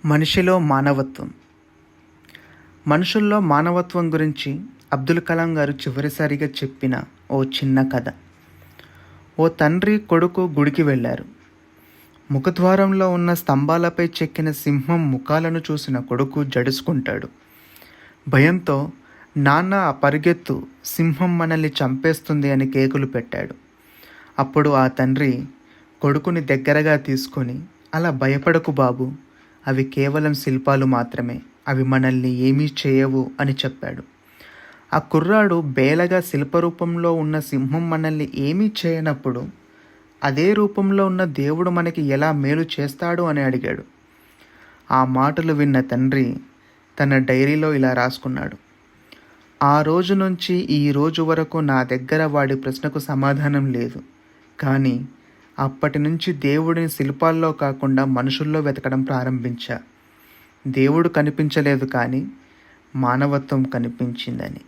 మనిషిలో మానవత్వం. మనుషుల్లో మానవత్వం గురించి అబ్దుల్ కలాం గారు చివరిసారిగా చెప్పిన ఓ చిన్న కథ. ఓ తండ్రి కొడుకు గుడికి వెళ్ళారు. ముఖద్వారంలో ఉన్న స్తంభాలపై చెక్కిన సింహం ముఖాలను చూసిన కొడుకు జడుసుకుంటాడు. భయంతో, నాన్న పరిగెత్తు, సింహం మనల్ని చంపేస్తుంది అని కేకులు పెట్టాడు. అప్పుడు ఆ తండ్రి కొడుకుని దగ్గరగా తీసుకొని, అలా భయపడకు బాబు, అవి కేవలం శిల్పాలు మాత్రమే, అవి మనల్ని ఏమీ చేయవు అని చెప్పాడు. ఆ కుర్రాడు బేలగా శిల్పరూపంలో ఉన్న సింహం మనల్ని ఏమీ చేయనప్పుడు అదే రూపంలో ఉన్న దేవుడు మనకి ఎలా మేలు చేస్తాడు అని అడిగాడు. ఆ మాటలు విన్న తండ్రి తన డైరీలో ఇలా రాసుకున్నాడు: ఆ రోజు నుంచి ఈ రోజు వరకు నా దగ్గర వాడి ప్రశ్నకు సమాధానం లేదు, కానీ అప్పటి నుంచి దేవుడిని శిల్పాల్లో కాకుండా మనుషుల్లో వెతకడం ప్రారంభించా. దేవుడు కనిపించలేదు, కానీ మానవత్వం కనిపించిందని.